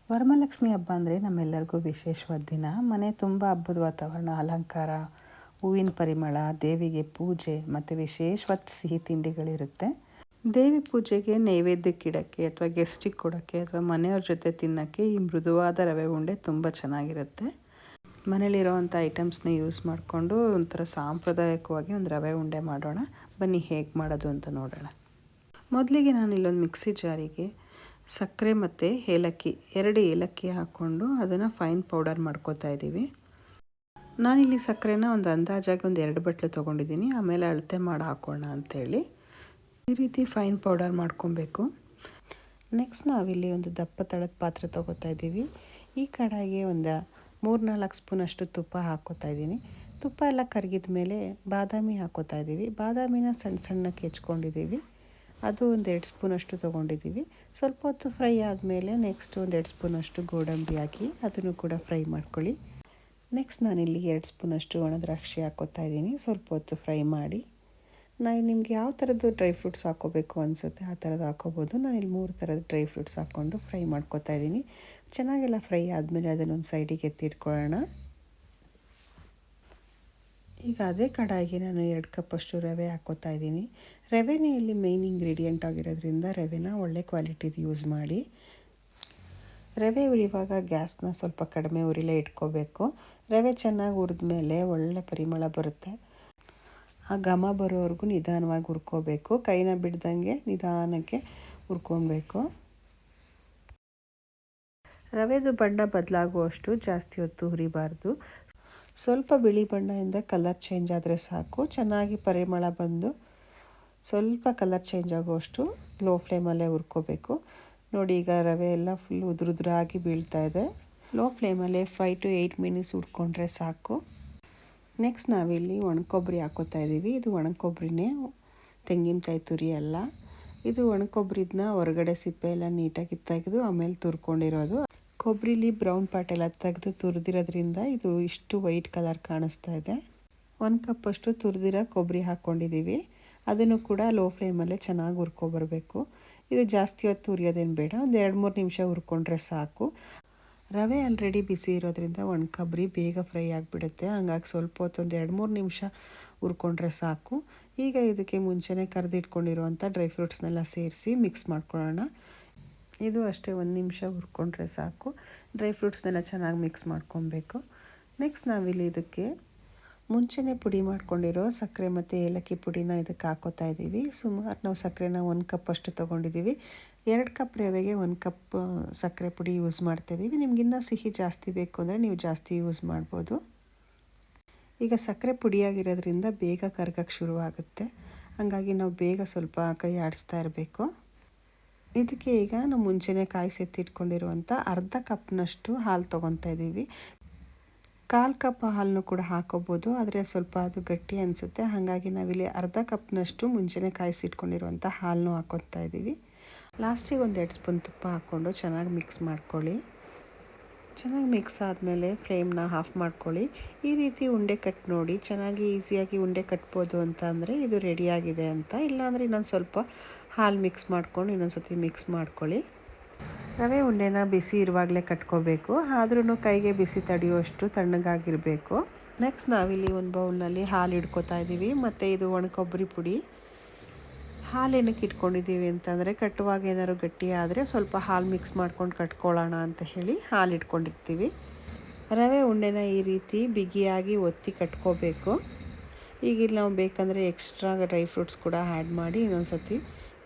ವರಮಹಾಲಕ್ಷ್ಮಿ ಹಬ್ಬ ಅಂದರೆ ನಮ್ಮೆಲ್ಲರಿಗೂ ವಿಶೇಷವಾದ ದಿನ. ಮನೆ ತುಂಬ ಹಬ್ಬದ ವಾತಾವರಣ, ಅಲಂಕಾರ, ಹೂವಿನ ಪರಿಮಳ, ದೇವಿಗೆ ಪೂಜೆ ಮತ್ತು ವಿಶೇಷವಾದ ಸಿಹಿ ತಿಂಡಿಗಳಿರುತ್ತೆ. ದೇವಿ ಪೂಜೆಗೆ ನೈವೇದ್ಯಕ್ಕೆ ಇಡೋಕ್ಕೆ ಅಥವಾ ಗೆಸ್ಟಿಗೆ ಕೊಡೋಕ್ಕೆ ಅಥವಾ ಮನೆಯವ್ರ ಜೊತೆ ತಿನ್ನೋಕ್ಕೆ ಈ ಮೃದುವಾದ ರವೆ ಉಂಡೆ ತುಂಬ ಚೆನ್ನಾಗಿರುತ್ತೆ. ಮನೇಲಿರೋವಂಥ ಐಟಮ್ಸ್ನ ಯೂಸ್ ಮಾಡಿಕೊಂಡು ಒಂಥರ ಸಾಂಪ್ರದಾಯಿಕವಾಗಿ ಒಂದು ರವೆ ಉಂಡೆ ಮಾಡೋಣ. ಬನ್ನಿ ಹೇಗೆ ಮಾಡೋದು ಅಂತ ನೋಡೋಣ. ಮೊದಲಿಗೆ ನಾನು ಇಲ್ಲೊಂದು ಮಿಕ್ಸಿ ಜಾರಿಗೆ ಸಕ್ಕರೆ ಮತ್ತು ಏಲಕ್ಕಿ 2 ಏಲಕ್ಕಿ ಹಾಕ್ಕೊಂಡು ಅದನ್ನು ಫೈನ್ ಪೌಡರ್ ಮಾಡ್ಕೋತಾ ಇದ್ದೀವಿ. ನಾನಿಲ್ಲಿ ಸಕ್ಕರೆನ ಒಂದು ಅಂದಾಜಾಗಿ ಒಂದು 2 ಬಟ್ಲು ತೊಗೊಂಡಿದ್ದೀನಿ. ಆಮೇಲೆ ಅಳತೆ ಮಾಡಿ ಹಾಕೋಣ ಅಂಥೇಳಿ ಈ ರೀತಿ ಫೈನ್ ಪೌಡರ್ ಮಾಡ್ಕೊಬೇಕು. ನೆಕ್ಸ್ಟ್ ನಾವಿಲ್ಲಿ ಒಂದು ದಪ್ಪ ತಳದ ಪಾತ್ರೆ ತೊಗೋತಾ ಇದ್ದೀವಿ. ಈ ಕಡಾಯಿಗೆ ಒಂದು 3-4 ಸ್ಪೂನಷ್ಟು ತುಪ್ಪ ಹಾಕ್ಕೋತಾ ಇದ್ದೀನಿ. ತುಪ್ಪ ಎಲ್ಲ ಕರಗಿದ ಮೇಲೆ ಬಾದಾಮಿ ಹಾಕ್ಕೋತಾ ಇದ್ದೀವಿ. ಬಾದಾಮಿನ ಸಣ್ಣ ಸಣ್ಣಕ್ಕೆ ಹೆಚ್ಕೊಂಡಿದ್ದೀವಿ. ಅದು ಒಂದು 2 ಸ್ಪೂನಷ್ಟು ತೊಗೊಂಡಿದ್ದೀವಿ. ಸ್ವಲ್ಪ ಹೊತ್ತು ಫ್ರೈ ಆದಮೇಲೆ ನೆಕ್ಸ್ಟ್ ಒಂದು 2 ಸ್ಪೂನಷ್ಟು ಗೋಡಂಬಿ ಹಾಕಿ ಅದನ್ನು ಕೂಡ ಫ್ರೈ ಮಾಡ್ಕೊಳ್ಳಿ. ನೆಕ್ಸ್ಟ್ ನಾನಿಲ್ಲಿ 2 ಸ್ಪೂನಷ್ಟು ಒಣ ದ್ರಾಕ್ಷಿ ಹಾಕ್ಕೋತಾ ಇದ್ದೀನಿ. ಸ್ವಲ್ಪ ಹೊತ್ತು ಫ್ರೈ ಮಾಡಿ ನಿಮಗೆ ಯಾವ ಥರದ್ದು ಡ್ರೈ ಫ್ರೂಟ್ಸ್ ಹಾಕ್ಕೋಬೇಕು ಅನಿಸುತ್ತೆ ಆ ಥರದ್ದು ಹಾಕ್ಕೋಬೋದು. ನಾನಿಲ್ಲಿ 3 ಥರದ ಡ್ರೈ ಫ್ರೂಟ್ಸ್ ಹಾಕ್ಕೊಂಡು ಫ್ರೈ ಮಾಡ್ಕೋತಾ ಇದ್ದೀನಿ. ಚೆನ್ನಾಗೆಲ್ಲ ಫ್ರೈ ಆದಮೇಲೆ ಅದನ್ನೊಂದು ಸೈಡಿಗೆ ಎತ್ತಿಟ್ಕೊಳ್ಳೋಣ. ಈಗ ಅದೇ ಕಡಾಯಿಗೆ ನಾನು 2 ಕಪ್ಪಷ್ಟು ರವೆ ಹಾಕ್ಕೋತಾ ಇದ್ದೀನಿ. ರವೆನೇ ಇಲ್ಲಿ ಮೇಯ್ನ್ ಇಂಗ್ರೀಡಿಯೆಂಟ್ ಆಗಿರೋದ್ರಿಂದ ರವೆನ ಒಳ್ಳೆ ಕ್ವಾಲಿಟಿದು ಯೂಸ್ ಮಾಡಿ. ರವೆ ಉರಿಯುವಾಗ ಗ್ಯಾಸ್ನ ಸ್ವಲ್ಪ ಕಡಿಮೆ ಉರಿಲೇ ಇಟ್ಕೋಬೇಕು. ರವೆ ಚೆನ್ನಾಗಿ ಹುರಿದ ಮೇಲೆ ಒಳ್ಳೆ ಪರಿಮಳ ಬರುತ್ತೆ. ಆ ಘಮ ಬರೋವರೆಗೂ ನಿಧಾನವಾಗಿ ಹುರ್ಕೋಬೇಕು. ಕೈನ ಬಿಡ್ದಂಗೆ ನಿಧಾನಕ್ಕೆ ಹುರ್ಕೊಬೇಕು. ರವೆದು ಬಣ್ಣ ಬದಲಾಗುವಷ್ಟು ಜಾಸ್ತಿ ಹೊತ್ತು ಹುರಿಬಾರ್ದು. ಸ್ವಲ್ಪ ಬಿಳಿ ಬಣ್ಣದಿಂದ ಕಲರ್ ಚೇಂಜ್ ಆದರೆ ಸಾಕು. ಚೆನ್ನಾಗಿ ಪರಿಮಳ ಬಂದು ಸ್ವಲ್ಪ ಕಲರ್ ಚೇಂಜ್ ಆಗುವಷ್ಟು ಲೋ ಫ್ಲೇಮಲ್ಲೇ ಹುರ್ಕೋಬೇಕು. ನೋಡಿ ಈಗ ರವೆ ಎಲ್ಲ ಫುಲ್ ಉದುರಾಗಿ ಬೀಳ್ತಾ ಇದೆ. ಲೋ ಫ್ಲೇಮಲ್ಲೇ 5 to 8 ಮಿನಿಟ್ಸ್ ಹುರ್ಕೊಂಡ್ರೆ ಸಾಕು. ನೆಕ್ಸ್ಟ್ ನಾವಿಲ್ಲಿ ಒಣಕೊಬ್ಬರಿ ಹಾಕ್ಕೋತಾ ಇದ್ದೀವಿ. ಇದು ಒಣಕೊಬ್ಬರಿನೇ, ತೆಂಗಿನಕಾಯಿ ತುರಿ ಅಲ್ಲ. ಇದು ಒಣಕೊಬ್ಬರಿದನ್ನ ಹೊರಗಡೆ ಸಿಪ್ಪೆ ಎಲ್ಲ ನೀಟಾಗಿ ತೆಗೆದು ಆಮೇಲೆ ತುರ್ಕೊಂಡಿರೋದು. ಕೊಬ್ಬರಿಲಿ ಬ್ರೌನ್ ಪಾರ್ಟ್ ಎಲ್ಲ ತೆಗೆದು ತುರಿದಿರೋದ್ರಿಂದ ಇದು ಇಷ್ಟು ವೈಟ್ ಕಲರ್ ಕಾಣಿಸ್ತಾ ಇದೆ. 1 ಕಪ್ಪಷ್ಟು ತುರಿದಿರೋ ಕೊಬ್ಬರಿ ಹಾಕ್ಕೊಂಡಿದ್ದೀವಿ. ಅದನ್ನು ಕೂಡ ಲೋ ಫ್ಲೇಮಲ್ಲೇ ಚೆನ್ನಾಗಿ ಹುರ್ಕೊಬರ್ಬೇಕು. ಇದು ಜಾಸ್ತಿ ಹೊತ್ತು ಹುರಿಯೋದೇನು ಬೇಡ, ಒಂದು 2-3 ನಿಮಿಷ ಹುರ್ಕೊಂಡ್ರೆ ಸಾಕು. ರವೆ ಆಲ್ರೆಡಿ ಬಿಸಿ ಇರೋದ್ರಿಂದ ಒಣಕೊಬ್ಬರಿ ಬೇಗ ಫ್ರೈ ಆಗಿಬಿಡುತ್ತೆ. ಹಂಗಾಗಿ ಸ್ವಲ್ಪ ಹೊತ್ತು ಒಂದು 2-3 ನಿಮಿಷ ಹುರ್ಕೊಂಡ್ರೆ ಸಾಕು. ಈಗ ಇದಕ್ಕೆ ಮುಂಚೆನೇ ಕರೆದಿಟ್ಕೊಂಡಿರುವಂಥ ಡ್ರೈ ಫ್ರೂಟ್ಸ್ನೆಲ್ಲ ಸೇರಿಸಿ ಮಿಕ್ಸ್ ಮಾಡ್ಕೊಳ್ಳೋಣ. ಇದು ಅಷ್ಟೇ 1 ನಿಮಿಷ ಹುರ್ಕೊಂಡ್ರೆ ಸಾಕು. ಡ್ರೈ ಫ್ರೂಟ್ಸ್ನೆಲ್ಲ ಚೆನ್ನಾಗಿ ಮಿಕ್ಸ್ ಮಾಡ್ಕೊಬೇಕು. ನೆಕ್ಸ್ಟ್ ನಾವಿಲ್ಲಿ ಇದಕ್ಕೆ ಮುಂಚೆನೇ ಪುಡಿ ಮಾಡ್ಕೊಂಡಿರೋ ಸಕ್ಕರೆ ಮತ್ತು ಏಲಕ್ಕಿ ಪುಡಿನ ಇದಕ್ಕೆ ಹಾಕ್ಕೋತಾ ಇದ್ದೀವಿ. ಸುಮಾರು ನಾವು ಸಕ್ಕರೆನ 1 ಕಪ್ಪಷ್ಟು ತೊಗೊಂಡಿದ್ದೀವಿ. 2 ಕಪ್ ರವೆಗೆ 1 ಕಪ್ ಸಕ್ಕರೆ ಪುಡಿ ಯೂಸ್ ಮಾಡ್ತಾಯಿದ್ದೀವಿ. ನಿಮಗಿನ್ನೂ ಸಿಹಿ ಜಾಸ್ತಿ ಬೇಕು ಅಂದರೆ ನೀವು ಜಾಸ್ತಿ ಯೂಸ್ ಮಾಡ್ಬೋದು. ಈಗ ಸಕ್ಕರೆ ಪುಡಿಯಾಗಿರೋದ್ರಿಂದ ಬೇಗ ಕರಗಕ್ಕೆ ಶುರುವಾಗುತ್ತೆ. ಹಾಗಾಗಿ ನಾವು ಬೇಗ ಸ್ವಲ್ಪ ಕೈ ಆಡಿಸ್ತಾ ಇರಬೇಕು. ಇದಕ್ಕೆ ಈಗ ನಾವು ಮುಂಚೆನೇ ಕಾಯಿಸಿ ಎತ್ತಿಟ್ಕೊಂಡಿರುವಂಥ ಅರ್ಧ ಕಪ್ನಷ್ಟು ಹಾಲು ತೊಗೊತಾ ಇದ್ದೀವಿ. 1/4 ಕಪ್ ಹಾಲನ್ನು ಕೂಡ ಹಾಕೋಬೋದು, ಆದರೆ ಸ್ವಲ್ಪ ಅದು ಗಟ್ಟಿ ಅನಿಸುತ್ತೆ. ಹಾಗಾಗಿ ನಾವಿಲ್ಲಿ ಅರ್ಧ ಕಪ್ನಷ್ಟು ಮುಂಚೆನೇ ಕಾಯಿಸಿಟ್ಕೊಂಡಿರುವಂಥ ಹಾಲನ್ನು ಹಾಕ್ಕೊತಾ ಇದ್ದೀವಿ. ಲಾಸ್ಟಿಗೆ ಒಂದು 2 ಸ್ಪೂನ್ ತುಪ್ಪ ಹಾಕ್ಕೊಂಡು ಚೆನ್ನಾಗಿ ಮಿಕ್ಸ್ ಮಾಡ್ಕೊಳ್ಳಿ. ಚೆನ್ನಾಗಿ ಮಿಕ್ಸ್ ಆದಮೇಲೆ ಫ್ಲೇಮ್ನ ಆಫ್ ಮಾಡ್ಕೊಳ್ಳಿ. ಈ ರೀತಿ ಉಂಡೆ ಕಟ್ ನೋಡಿ, ಚೆನ್ನಾಗಿ ಈಸಿಯಾಗಿ ಉಂಡೆ ಕಟ್ಬೋದು ಅಂತ ಅಂದರೆ ಇದು ರೆಡಿಯಾಗಿದೆ ಅಂತ. ಇಲ್ಲಾಂದರೆ ಇನ್ನೊಂದು ಸ್ವಲ್ಪ ಹಾಲು ಮಿಕ್ಸ್ ಮಾಡ್ಕೊಂಡು ಇನ್ನೊಂದು ಸತಿ ಮಿಕ್ಸ್ ಮಾಡ್ಕೊಳ್ಳಿ. ರವೆ ಉಂಡೆನ ಬಿಸಿ ಇರುವಾಗಲೇ ಕಟ್ಕೋಬೇಕು, ಆದ್ರೂ ಕೈಗೆ ಬಿಸಿ ತಡೆಯುವಷ್ಟು ತಣ್ಣಗಾಗಿರಬೇಕು. ನೆಕ್ಸ್ಟ್ ನಾವಿಲ್ಲಿ ಒಂದು ಬೌಲ್ನಲ್ಲಿ ಹಾಲು ಇಡ್ಕೋತಾ ಇದ್ದೀವಿ. ಮತ್ತು ಇದು ಒಣಕೊಬ್ಬರಿ ಪುಡಿ. ಹಾಲು ಏನಕ್ಕೆ ಇಟ್ಕೊಂಡಿದ್ದೀವಿ ಅಂತಂದರೆ ಕಟ್ಟುವಾಗ ಏನಾದ್ರು ಗಟ್ಟಿ ಆದರೆ ಸ್ವಲ್ಪ ಹಾಲು ಮಿಕ್ಸ್ ಮಾಡ್ಕೊಂಡು ಕಟ್ಕೊಳ್ಳೋಣ ಅಂತ ಹೇಳಿ ಹಾಲು ಇಟ್ಕೊಂಡಿರ್ತೀವಿ. ರವೆ ಉಂಡೆನ ಈ ರೀತಿ ಬಿಗಿಯಾಗಿ ಒತ್ತಿ ಕಟ್ಕೋಬೇಕು. ಈಗ ಇಲ್ಲಿ ನಾವು ಬೇಕಂದರೆ ಎಕ್ಸ್ಟ್ರಾ ಡ್ರೈ ಫ್ರೂಟ್ಸ್ ಕೂಡ ಆ್ಯಡ್ ಮಾಡಿ ಇನ್ನೊಂದು ಸತಿ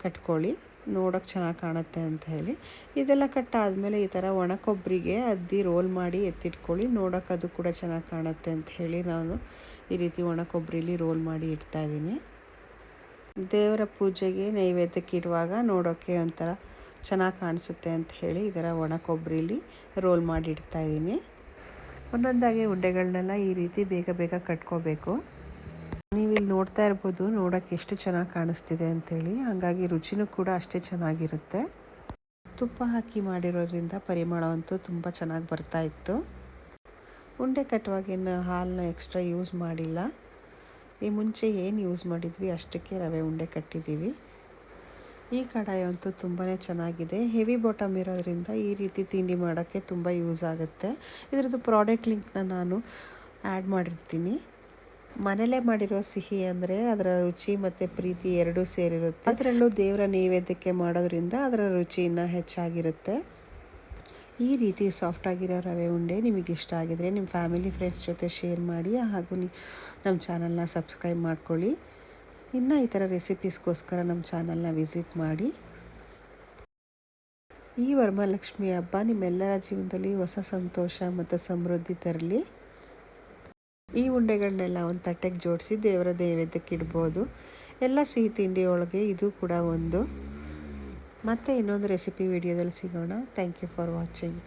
ಕಟ್ಕೊಳ್ಳಿ, ನೋಡೋಕ್ಕೆ ಚೆನ್ನಾಗಿ ಕಾಣುತ್ತೆ ಅಂತ ಹೇಳಿ. ಇದೆಲ್ಲ ಕಟ್ಟಾದಮೇಲೆ ಈ ಥರ ಒಣ ಕೊಬ್ಬರಿಗೆ ಅದ್ದಿ ರೋಲ್ ಮಾಡಿ ಎತ್ತಿಟ್ಕೊಳ್ಳಿ. ನೋಡೋಕೆ ಅದು ಕೂಡ ಚೆನ್ನಾಗಿ ಕಾಣುತ್ತೆ ಅಂತ ಹೇಳಿ ನಾನು ಈ ರೀತಿ ಒಣ ಕೊಬ್ಬರಿಲಿ ರೋಲ್ ಮಾಡಿ ಇಡ್ತಾಯಿದ್ದೀನಿ. ದೇವರ ಪೂಜೆಗೆ ನೈವೇದ್ಯಕ್ಕೆ ಇಡುವಾಗ ನೋಡೋಕ್ಕೆ ಒಂಥರ ಚೆನ್ನಾಗಿ ಕಾಣಿಸುತ್ತೆ ಅಂತ ಹೇಳಿ ಇದರ ಒಣ ಕೊಬ್ಬರಿಲಿ ರೋಲ್ ಮಾಡಿ ಇಡ್ತಾಯಿದ್ದೀನಿ. ಒಂದೊಂದಾಗಿ ಉಂಡೆಗಳನ್ನೆಲ್ಲ ಈ ರೀತಿ ಬೇಗ ಬೇಗ ಕಟ್ಕೋಬೇಕು. ನೀವಿಲ್ಲಿ ನೋಡ್ತಾ ಇರ್ಬೋದು ನೋಡೋಕ್ಕೆ ಎಷ್ಟು ಚೆನ್ನಾಗಿ ಕಾಣಿಸ್ತಿದೆ ಅಂಥೇಳಿ. ಹಾಗಾಗಿ ರುಚಿನೂ ಕೂಡ ಅಷ್ಟೇ ಚೆನ್ನಾಗಿರುತ್ತೆ. ತುಪ್ಪ ಹಾಕಿ ಮಾಡಿರೋದ್ರಿಂದ ಪರಿಮಳವಂತೂ ತುಂಬ ಚೆನ್ನಾಗಿ ಬರ್ತಾಯಿತ್ತು. ಉಂಡೆ ಕಟ್ಟುವಾಗೇನು ಹಾಲನ್ನ ಎಕ್ಸ್ಟ್ರಾ ಯೂಸ್ ಮಾಡಿಲ್ಲ. ಈ ಮುಂಚೆ ಏನು ಯೂಸ್ ಮಾಡಿದ್ವಿ ಅಷ್ಟಕ್ಕೆ ರವೆ ಉಂಡೆ ಕಟ್ಟಿದ್ದೀವಿ. ಈ ಕಡಾಯಿ ಅಂತೂ ತುಂಬಾ ಚೆನ್ನಾಗಿದೆ. ಹೆವಿ ಬಾಟಮ್ ಇರೋದ್ರಿಂದ ಈ ರೀತಿ ತಿಂಡಿ ಮಾಡೋಕ್ಕೆ ತುಂಬ ಯೂಸ್ ಆಗುತ್ತೆ. ಇದರದ್ದು ಪ್ರಾಡಕ್ಟ್ ಲಿಂಕ್ನ ನಾನು ಆ್ಯಡ್ ಮಾಡಿರ್ತೀನಿ. ಮನೇಲೇ ಮಾಡಿರೋ ಸಿಹಿ ಅಂದರೆ ಅದರ ರುಚಿ ಮತ್ತು ಪ್ರೀತಿ ಎರಡೂ ಸೇರಿರುತ್ತೆ. ಅದರಲ್ಲೂ ದೇವರ ನೈವೇದ್ಯಕ್ಕೆ ಮಾಡೋದ್ರಿಂದ ಅದರ ರುಚಿ ಇನ್ನೂ ಹೆಚ್ಚಾಗಿರುತ್ತೆ. ಈ ರೀತಿ ಸಾಫ್ಟಾಗಿರೋ ರವೆ ಉಂಡೆ ನಿಮಗೆ ಇಷ್ಟ ಆಗಿದರೆ ನಿಮ್ಮ ಫ್ಯಾಮಿಲಿ ಫ್ರೆಂಡ್ಸ್ ಜೊತೆ ಶೇರ್ ಮಾಡಿ, ಹಾಗೂ ನಮ್ಮ ಚಾನಲ್ನ ಸಬ್ಸ್ಕ್ರೈಬ್ ಮಾಡ್ಕೊಳ್ಳಿ. ಇನ್ನು ಈ ಥರ ರೆಸಿಪೀಸ್ಗೋಸ್ಕರ ನಮ್ಮ ಚಾನಲ್ನ ವಿಸಿಟ್ ಮಾಡಿ. ಈ ವರಮಹಾಲಕ್ಷ್ಮಿ ಹಬ್ಬ ನಿಮ್ಮೆಲ್ಲರ ಜೀವನದಲ್ಲಿ ಹೊಸ ಸಂತೋಷ ಮತ್ತು ಸಮೃದ್ಧಿ ತರಲಿ. ಈ ಉಂಡೆಗಳನ್ನೆಲ್ಲ ಒಂದು ತಟ್ಟೆಗೆ ಜೋಡಿಸಿ ದೇವರ ನೈವೇದ್ಯಕ್ಕೆ ಇಡ್ಬೋದು. ಎಲ್ಲ ಸಿಹಿ ತಿಂಡಿ ಒಳಗೆ ಇದು ಕೂಡ ಒಂದು. ಮತ್ತೆ ಇನ್ನೊಂದು ರೆಸಿಪಿ ವಿಡಿಯೋದಲ್ಲಿ ಸಿಗೋಣ. Thank you for watching.